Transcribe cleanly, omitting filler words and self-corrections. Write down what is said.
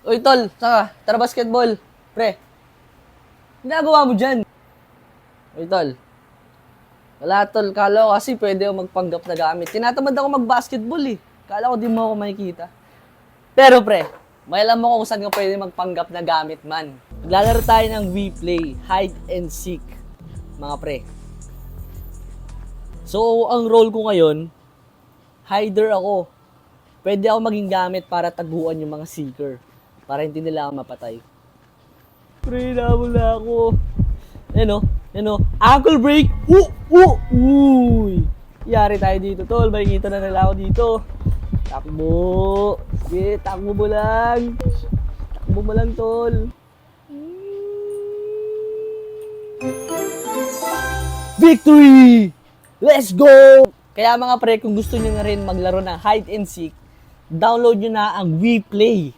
Uy, tol, saka, tara basketball. Pre, ginagawa mo dyan? Uy, tol. Wala, tol. Kala ko kasi pwede ako magpanggap na gamit. Tinatamad ako mag-basketball eh. Kala ko di mo ako makikita. Pero pre, may alam mo kung saan ka pwede magpanggap na gamit man. Maglalaro tayo ng WePlay, Hide and Seek, mga pre. So, ang role ko ngayon, hider ako. Pwede ako maging gamit para taguan yung mga seeker. Para hindi nila ako mapatay. Pre, nawala ako. Yan o. Ankle break! Uy! Yari tayo dito, tol. Makikita na nila ako dito. Takbo! Sige, takbo mo lang. Takbo mo lang, tol. Victory! Let's go! Kaya mga pre, kung gusto nyo na rin maglaro ng hide and seek, download nyo na ang WePlay.